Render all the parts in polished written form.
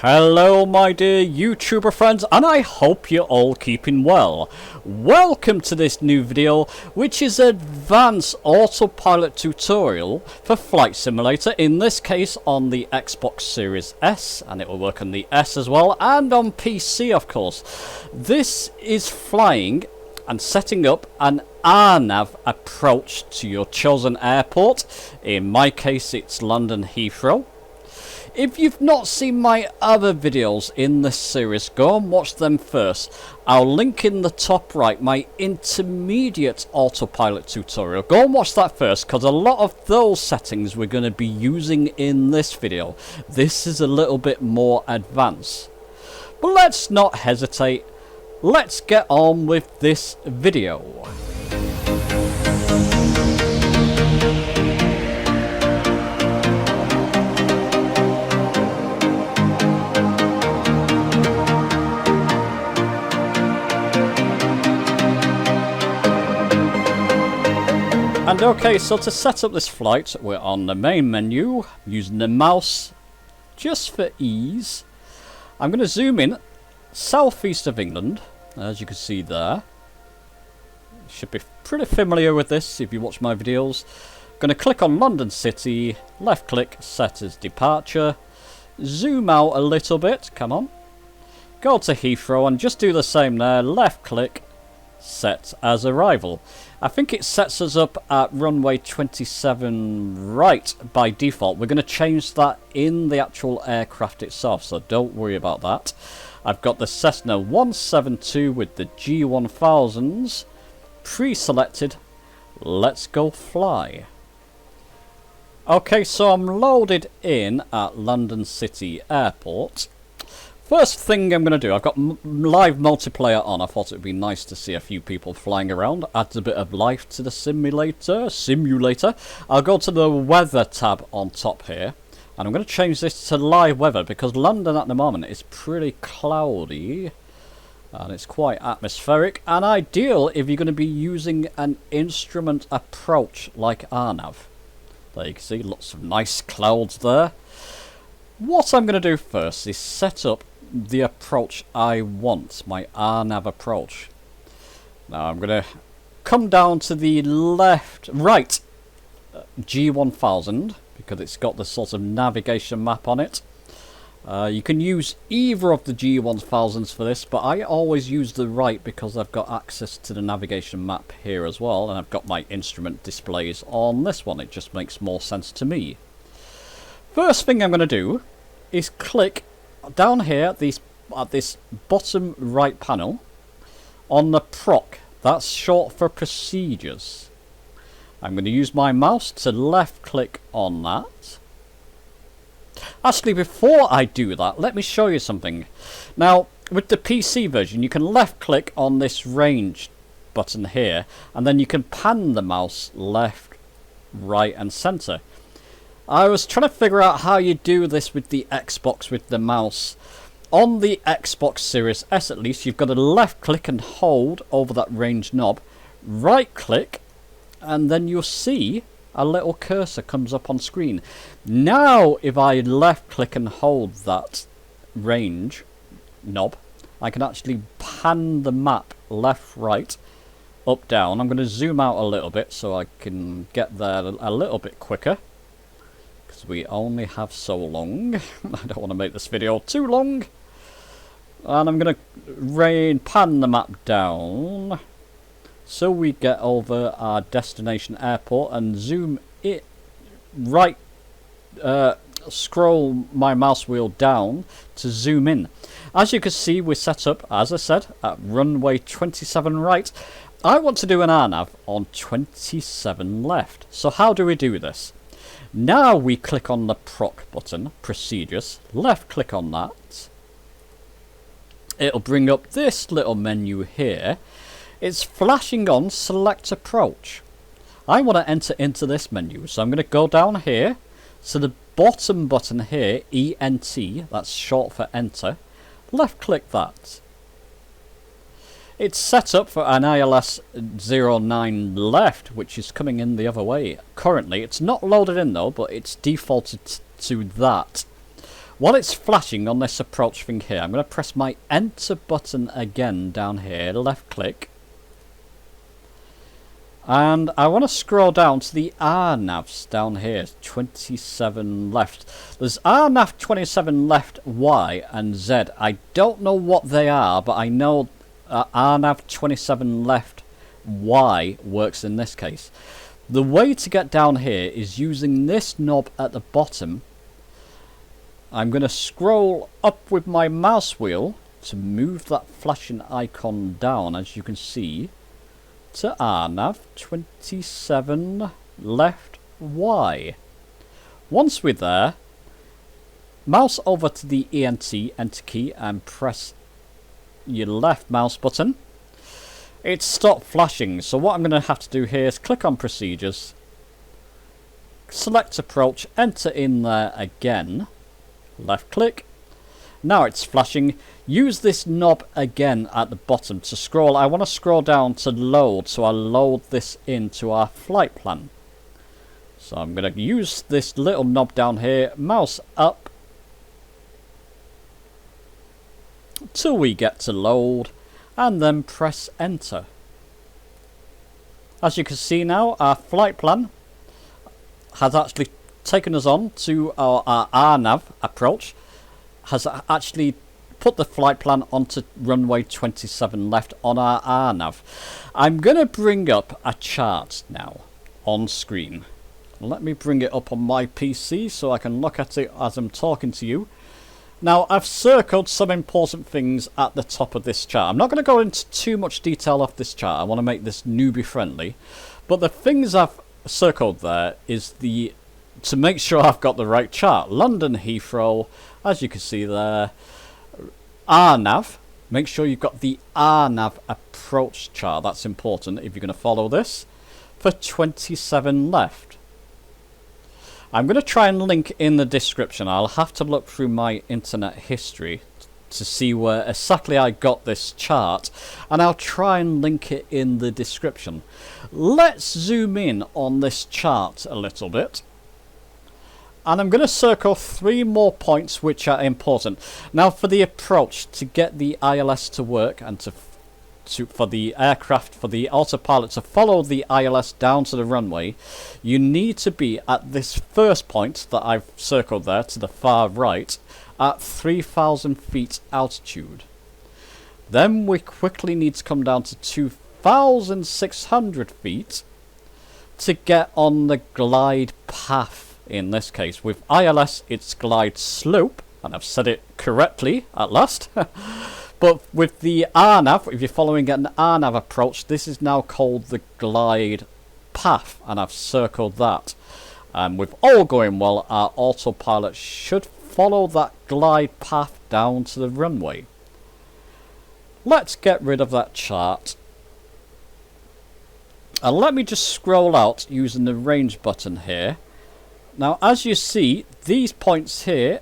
Hello my dear YouTuber friends, and I hope you're all keeping well. Welcome to this new video, which is an advanced autopilot tutorial for Flight Simulator, in this case on the Xbox Series S, and it will work on the S as well, and on PC of course. This is flying and setting up an RNAV approach to your chosen airport. In my case it's London Heathrow. If you've not seen my other videos in this series, go and watch them first. I'll link in the top right my intermediate autopilot tutorial. Go and watch that first, because a lot of those settings we're going to be using in this video. This is a little bit more advanced. But let's not hesitate. Let's get on with this video. And okay, so to set up this flight, we're on the main menu, using the mouse just for ease. I'm going to zoom in southeast of England, as you can see there. You should be pretty familiar with this if you watch my videos. Going to click on London City, left click, set as departure. Zoom out a little bit, come on. Go to Heathrow and just do the same there, left click, set as arrival. I think it sets us up at runway 27 right by default. We're going to change that in the actual aircraft itself, so don't worry about that. I've got the Cessna 172 with the G1000s pre-selected. Let's go fly. Okay, so I'm loaded in at London City Airport. First thing I'm going to do, I've got live multiplayer on. I thought it would be nice to see a few people flying around. Adds a bit of life to the simulator. I'll go to the weather tab on top here. And I'm going to change this to live weather, because London at the moment is pretty cloudy. And it's quite atmospheric. And ideal if you're going to be using an instrument approach like RNAV. There you can see lots of nice clouds there. What I'm going to do first is set up the approach I want, my RNAV approach. Now I'm going to come down to the right G1000, because it's got the sort of navigation map on it. You can use either of the G1000s for this, but I always use the right because I've got access to the navigation map here as well, and I've got my instrument displays on this one. It just makes more sense to me. First thing I'm going to do is click down here at this bottom right panel on the proc. That's short for procedures. I'm going to use my mouse to left click on that. Actually, before I do that, let me show you something. Now, with the PC version, you can left click on this range button here, and then you can pan the mouse left, right and center. I was trying to figure out how you do this with the Xbox with the mouse. On the Xbox Series S at least, you've got to left click and hold over that range knob, right click, and then you'll see a little cursor comes up on screen. Now if I left click and hold that range knob, I can actually pan the map left, right, up, down. I'm going to zoom out a little bit so I can get there a little bit quicker. We only have so long. I don't want to make this video too long. And I'm going to pan the map down so we get over our destination airport, and zoom it right, scroll my mouse wheel down to zoom in. As you can see, we're set up, as I said, at runway 27 right. I want to do an RNAV on 27 left. So how do we do this? Now we click on the proc button, procedures, left click on that. It'll bring up this little menu here. It's flashing on select approach. I want to enter into this menu, so I'm going to go down here to the bottom button here, ENT, that's short for enter. Left click that. It's set up for an ILS 09 left, which is coming in the other way. Currently, it's not loaded in though, but it's defaulted to that. While it's flashing on this approach thing here, I'm going to press my enter button again down here, left click. And I want to scroll down to the RNAVs down here, 27 left. There's RNAV 27 left Y and Z. I don't know what they are, but I know RNAV 27 left Y works in this case. The way to get down here is using this knob at the bottom. I'm going to scroll up with my mouse wheel to move that flashing icon down, as you can see, to RNAV 27 left Y. Once we're there, mouse over to the enter key and press your left mouse button. It's stopped flashing, so what I'm going to have to do here is click on procedures, select approach, enter in there again, left click. Now it's flashing. Use this knob again at the bottom to scroll. I want to scroll down to load, so I'll load this into our flight plan. So I'm going to use this little knob down here, mouse up till we get to load, and then press enter. As you can see now, our flight plan has actually taken us on to our RNAV approach, has actually put the flight plan onto runway 27 left on our RNAV. I'm going to bring up a chart now on screen. Let me bring it up on my PC so I can look at it as I'm talking to you. Now, I've circled some important things at the top of this chart. I'm not going to go into too much detail of this chart. I want to make this newbie friendly. But the things I've circled there is to make sure I've got the right chart. London Heathrow, as you can see there. RNAV, make sure you've got the RNAV approach chart. That's important if you're going to follow this. For 27 left. I'm going to try and link in the description. I'll have to look through my internet history to see where exactly I got this chart, and I'll try and link it in the description. Let's zoom in on this chart a little bit. And I'm going to circle 3 more points which are important. Now, for the approach, to get the ILS to work and for the aircraft, for the autopilot to follow the ILS down to the runway, you need to be at this first point that I've circled there to the far right at 3,000 feet altitude. Then we quickly need to come down to 2,600 feet to get on the glide path. In this case, with ILS, it's glide slope, and I've said it correctly at last. But with the RNAV, if you're following an RNAV approach, this is now called the glide path, and I've circled that. And with all going well, our autopilot should follow that glide path down to the runway. Let's get rid of that chart. And let me just scroll out using the range button here. Now, as you see, these points here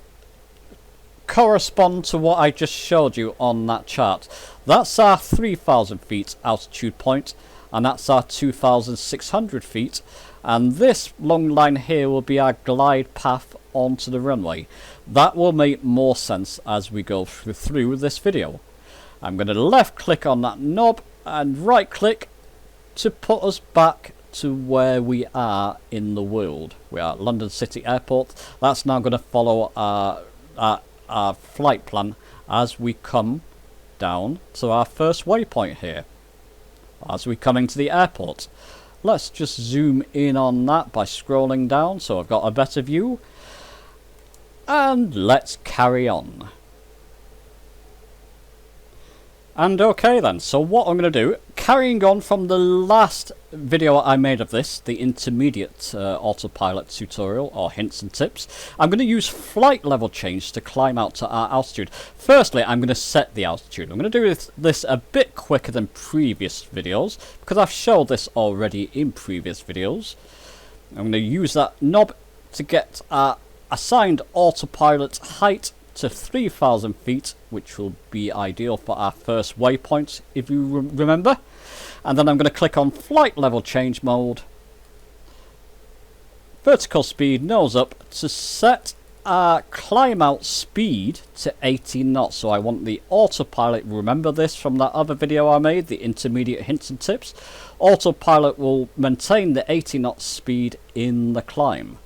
correspond to what I just showed you on that chart. That's our 3,000 feet altitude point, and that's our 2,600 feet, and this long line here will be our glide path onto the runway. That will make more sense as we go through this video. I'm going to left click on that knob and right click to put us back to where we are in the world. We are at London City Airport. That's now going to follow our flight plan as we come down to our first waypoint here, as we come into the airport. Let's just zoom in on that by scrolling down so I've got a better view, and let's carry on. And okay then, so what I'm going to do, carrying on from the last video I made of this, the intermediate autopilot tutorial, or hints and tips, I'm going to use flight level change to climb out to our altitude. Firstly, I'm going to set the altitude. I'm going to do this a bit quicker than previous videos, because I've showed this already in previous videos. I'm going to use that knob to get our assigned autopilot height to 3,000 feet, which will be ideal for our first waypoint, if you remember. And then I'm going to click on flight level change mode, vertical speed nose up, to set our climb out speed to 18 knots. So I want the autopilot, remember this from that other video I made, the intermediate hints and tips. Autopilot will maintain the 80 knots speed in the climb.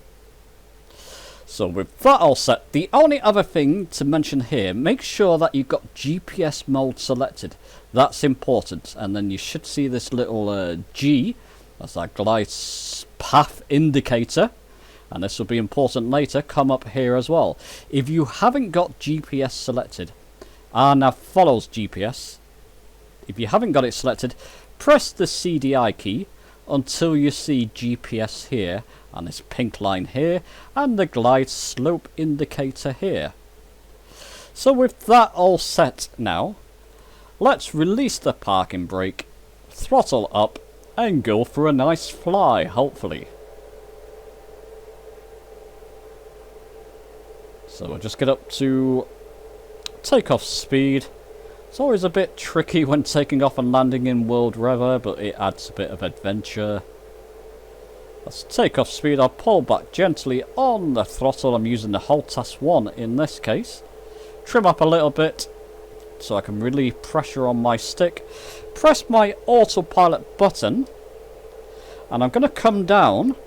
So with that all set, the only other thing to mention here, make sure that you've got GPS mode selected. That's important. And then you should see this little G, that's our glide path indicator. And this will be important later, come up here as well. If you haven't got GPS selected, RNAV follows GPS. If you haven't got it selected, press the CDI key until you see GPS here, and this pink line here, and the glide slope indicator here. So with that all set now, let's release the parking brake, throttle up, and go for a nice fly, hopefully. So we'll just get up to takeoff speed. It's always a bit tricky when taking off and landing in world weather, but it adds a bit of adventure. Let's take off speed. I'll pull back gently on the throttle. I'm using the HOLTAS 1 in this case. Trim up a little bit so I can relieve pressure on my stick. Press my autopilot button, and I'm going to come down.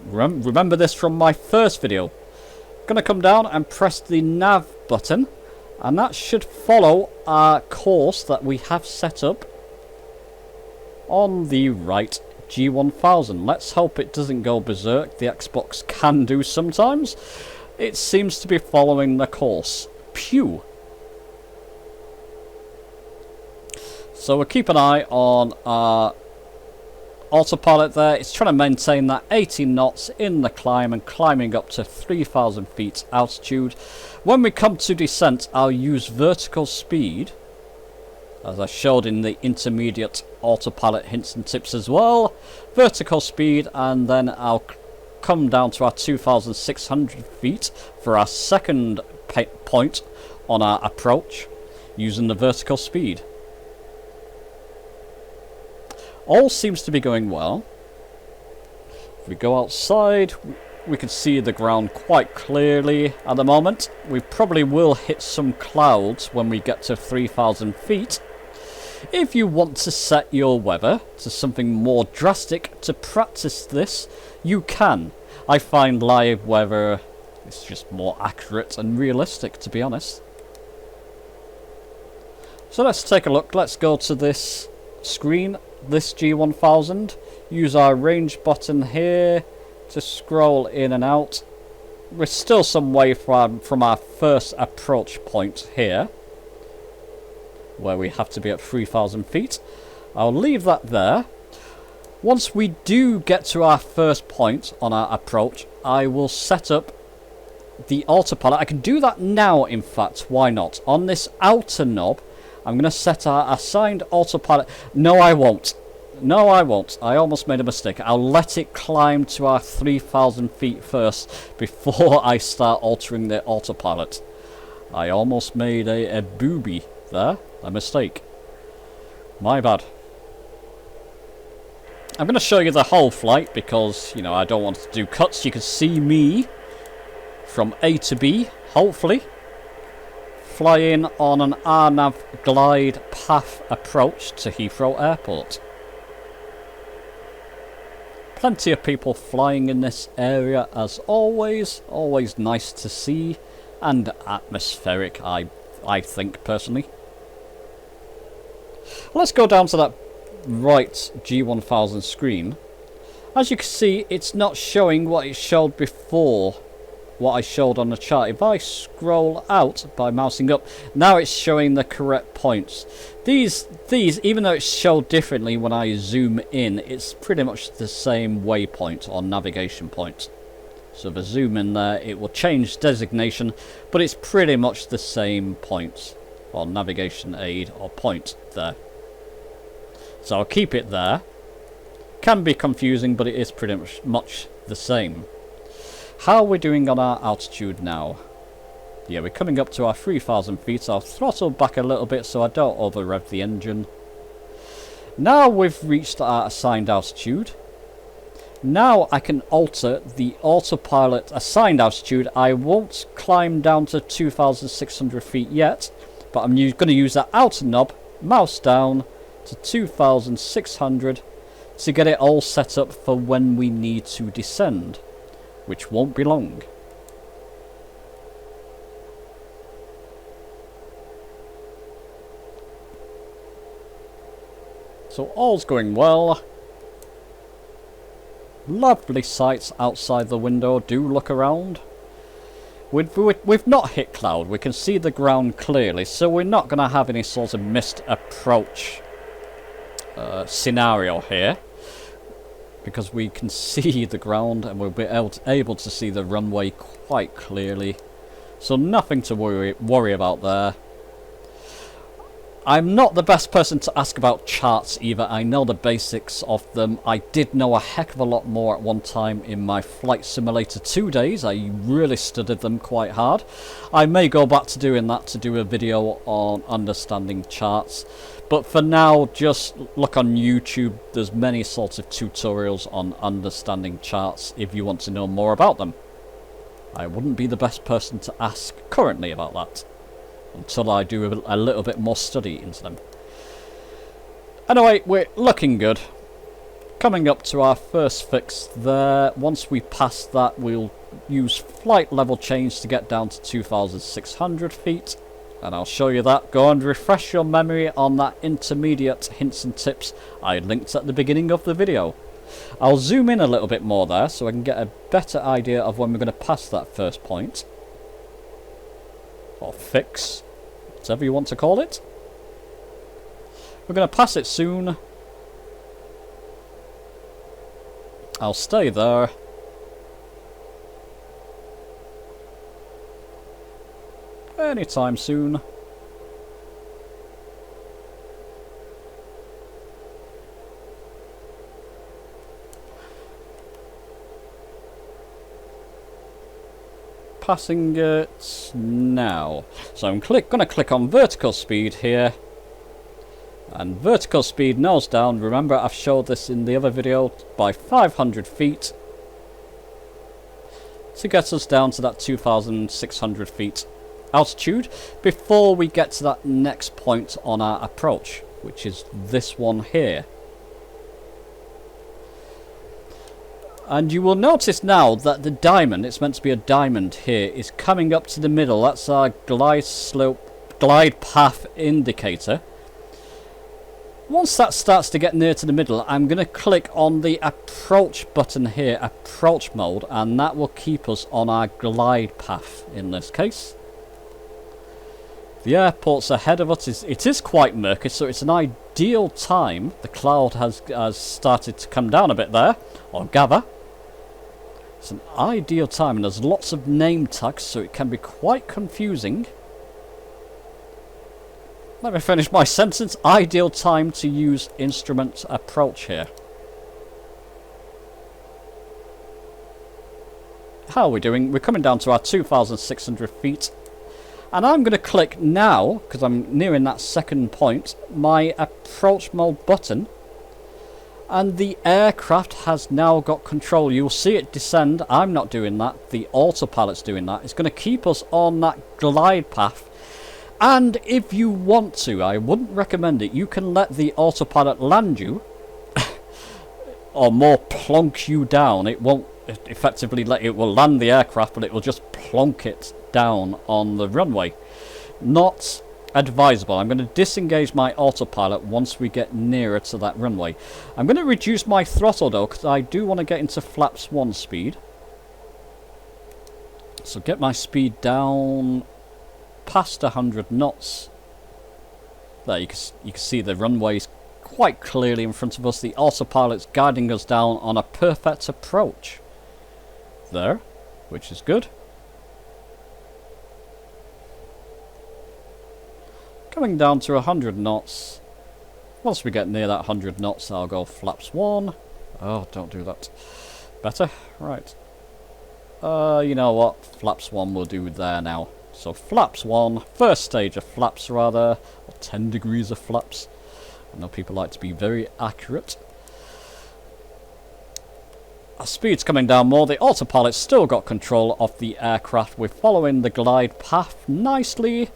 Remember this from my first video. I'm going to come down and press the nav button, and that should follow our course that we have set up on the right G1000. Let's hope it doesn't go berserk. The Xbox can do sometimes. It seems to be following the course. Pew! So we'll keep an eye on our autopilot there. It's trying to maintain that 18 knots in the climb and climbing up to 3,000 feet altitude. When we come to descent, I'll use vertical speed, as I showed in the intermediate autopilot hints and tips as well. Vertical speed, and then I'll come down to our 2,600 feet for our second point on our approach using the vertical speed. All seems to be going well. If we go outside, we can see the ground quite clearly at the moment. We probably will hit some clouds when we get to 3,000 feet. If you want to set your weather to something more drastic to practice this, you can. I find live weather is just more accurate and realistic, to be honest. So let's take a look. Let's go to this screen, this G1000. Use our range button here to scroll in and out. We're still some way from our first approach point here, where we have to be at 3,000 feet. I'll leave that there. Once we do get to our first point on our approach, I will set up the autopilot. I can do that now, in fact, why not? On this outer knob, I'm going to set our assigned autopilot. No, I won't. No, I won't. I almost made a mistake. I'll let it climb to our 3,000 feet first before I start altering the autopilot. I almost made a booby there. A mistake. My bad. I'm going to show you the whole flight because, you know, I don't want to do cuts. You can see me from A to B, hopefully, flying on an RNAV glide path approach to Heathrow Airport. Plenty of people flying in this area as always. Always nice to see and atmospheric, I think, personally. Let's go down to that right G1000 screen. As you can see, it's not showing what it showed before, what I showed on the chart. If I scroll out by mousing up, now it's showing the correct points. These, even though it's showed differently when I zoom in, it's pretty much the same waypoint or navigation point. So if I zoom in there, it will change designation, but it's pretty much the same point or navigation aid or point there. So I'll keep it there. Can be confusing, but it is pretty much the same. How are we doing on our altitude now? Yeah, we're coming up to our 3,000 feet. I'll throttle back a little bit so I don't over rev the engine. Now we've reached our assigned altitude. Now I can alter the autopilot assigned altitude. I won't climb down to 2,600 feet yet, but I'm going to use that outer knob, mouse down to 2,600 to get it all set up for when we need to descend, which won't be long. So all's going well. Lovely sights outside the window. Do look around. We've not hit cloud. We can see the ground clearly, so we're not going to have any sort of missed approach scenario here, because we can see the ground and we'll be able to see the runway quite clearly. So nothing to worry about there. I'm not the best person to ask about charts either. I know the basics of them. I did know a heck of a lot more at one time in my Flight Simulator 2 days. I really studied them quite hard. I may go back to doing that, to do a video on understanding charts. But for now, just look on YouTube. There's many sorts of tutorials on understanding charts if you want to know more about them. I wouldn't be the best person to ask currently about that, until I do a little bit more study into them. Anyway, we're looking good. Coming up to our first fix there. Once we pass that, we'll use flight level change to get down to 2,600 feet. And I'll show you that. Go and refresh your memory on that intermediate hints and tips I linked at the beginning of the video. I'll zoom in a little bit more there so I can get a better idea of when we're going to pass that first point. Or fix, whatever you want to call it. We're going to pass it soon. I'll stay there. Anytime soon. Passing it now. So I'm going to click on vertical speed here. And vertical speed nose down. Remember, I've showed this in the other video, by 500 feet. To get us down to that 2,600 feet altitude before we get to that next point on our approach, which is this one here. And you will notice now that the diamond, it's meant to be a diamond here, is coming up to the middle. That's our glide path indicator. Once that starts to get near to the middle, I'm going to click on the approach button here, approach mode, and that will keep us on our glide path in this case. The airport's ahead of us. It is quite murky, so it's an ideal time. The cloud has started to come down a bit there, or gather. It's an ideal time, and there's lots of name tags, so it can be quite confusing. Let me finish my sentence. Ideal time to use instrument approach here. How are we doing? We're coming down to our 2,600 feet. And I'm going to click now, because I'm nearing that second point, my approach mode button. And the aircraft has now got control. You'll see it descend. I'm not doing that. The autopilot's doing that. It's going to keep us on that glide path. And if you want to, I wouldn't recommend it, you can let the autopilot land you. Or more, plonk you down. It won't effectively it will land the aircraft, but it will just plonk it down on the runway. Not advisable. I'm going to disengage my autopilot once we get nearer to that runway. I'm going to reduce my throttle though, because I do want to get into flaps 1 speed. So get my speed down past 100 knots. There, you can see the runways quite clearly in front of us. The autopilot's guiding us down on a perfect approach there, which is good. Coming down to 100 knots. Once we get near that 100 knots, I'll go flaps 1. Oh, don't do that. Better? Right. You know what? Flaps 1 will do there now. So flaps 1, first stage of flaps rather, or 10 degrees of flaps. I know people like to be very accurate. our speed's coming down more. The autopilot's still got control of the aircraft. We're following the glide path nicely.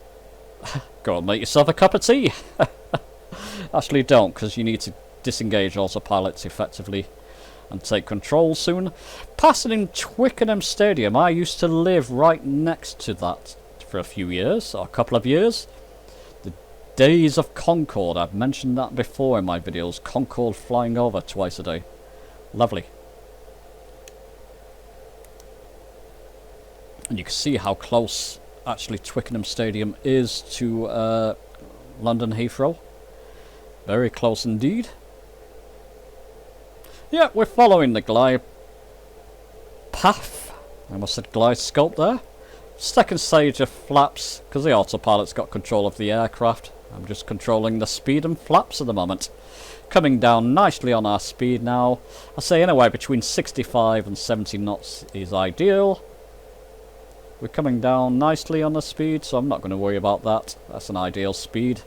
Go and make yourself a cup of tea. Actually don't, because you need to disengage autopilots effectively and take control soon. Passing in Twickenham Stadium. I used to live right next to that for a few years, or a couple of years. The days of Concorde. I've mentioned that before in my videos. Concorde flying over twice a day. Lovely. And you can see how close actually Twickenham Stadium is to London Heathrow. Very close indeed. Yeah, we're following the glide path. I almost said glide scope there. Second stage of flaps, because the autopilot's got control of the aircraft. I'm just controlling the speed and flaps at the moment. Coming down nicely on our speed now. I say anyway between 65 and 70 knots is ideal. We're coming down nicely on the speed, so I'm not going to worry about that. That's an ideal speed.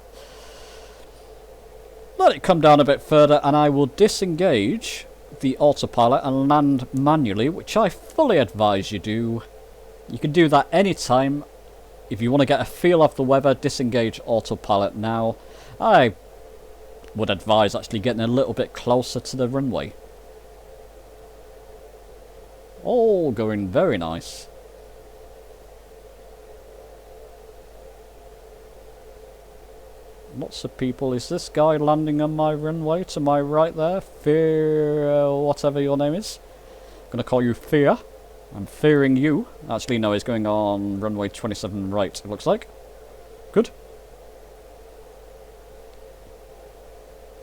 Let it come down a bit further and I will disengage the autopilot and land manually, which I fully advise you do. You can do that anytime. If you want to get a feel of the weather, disengage autopilot now. I would advise actually getting a little bit closer to the runway. All going very nice. Lots of people. Is this guy landing on my runway to my right there? Fear, whatever your name is. I'm going to call you Fear. I'm fearing you. Actually, no, he's going on runway 27 right, it looks like. Good.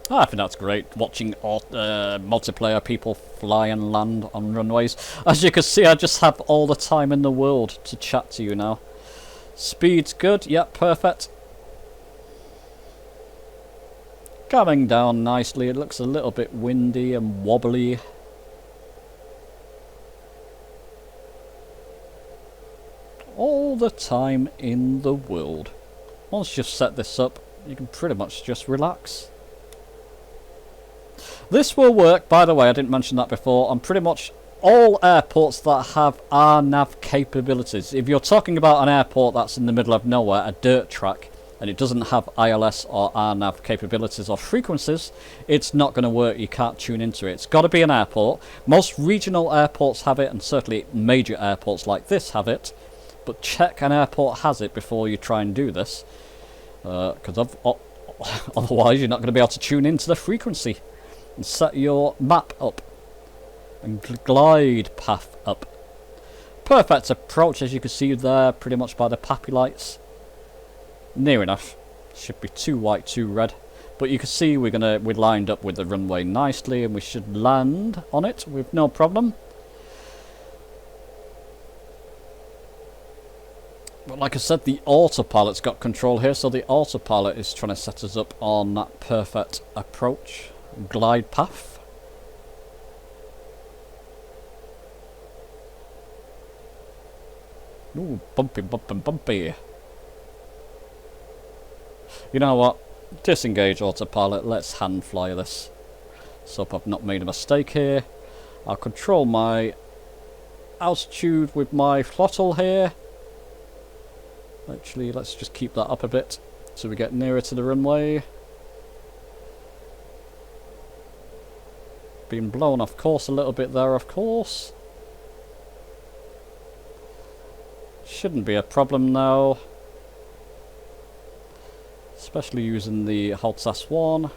I think that's great, watching multiplayer people fly and land on runways. As you can see, I just have all the time in the world to chat to you now. Speed's good. Yep, perfect. Coming down nicely. It looks a little bit windy and wobbly. All the time in the world. Once you've set this up, you can pretty much just relax. This will work, by the way, I didn't mention that before, on pretty much all airports that have RNAV capabilities. If you're talking about an airport that's in the middle of nowhere, a dirt track, and it doesn't have ILS or RNAV capabilities or frequencies, it's not going to work. You can't tune into it. It's got to be an airport. Most regional airports have it, and certainly major airports like this have it. But check an airport has it before you try and do this, because otherwise you're not going to be able to tune into the frequency and set your map up and glide path up. Perfect approach, as you can see there, pretty much by the pappy lights. Near enough. Should be too white, too red. But you can see we're lined up with the runway nicely, and we should land on it with no problem. But like I said, the autopilot's got control here, so the autopilot is trying to set us up on that perfect approach, glide path. Ooh, bumpy, bumpy, bumpy. You know what? Disengage autopilot. Let's hand fly this. So if I've not made a mistake here, I'll control my altitude with my throttle here. Actually, let's just keep that up a bit so we get nearer to the runway. Being blown off course a little bit there, of course. Shouldn't be a problem now. Especially using the Holtz S1.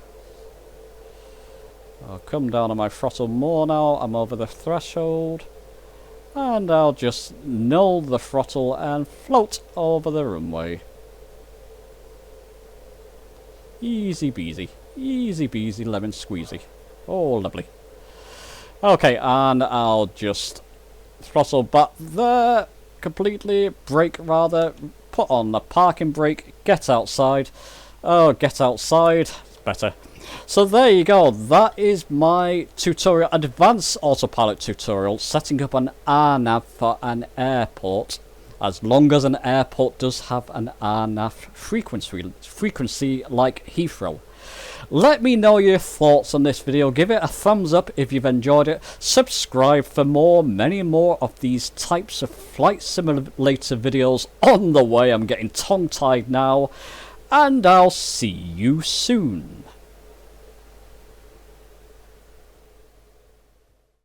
I'll come down on my throttle more now. I'm over the threshold. And I'll just null the throttle and float over the runway. Easy peasy. Easy peasy lemon squeezy. Oh, lovely. Okay, and I'll just throttle back there completely. Brake rather. Put on the parking brake. Get outside. Oh, get outside. It's better. So there you go. That is my tutorial, advanced autopilot tutorial, setting up an RNAV for an airport. As long as an airport does have an RNAV frequency like Heathrow. Let me know your thoughts on this video. Give it a thumbs up if you've enjoyed it. Subscribe for many more of these types of flight simulator videos on the way. I'm getting tongue-tied now. And I'll see you soon.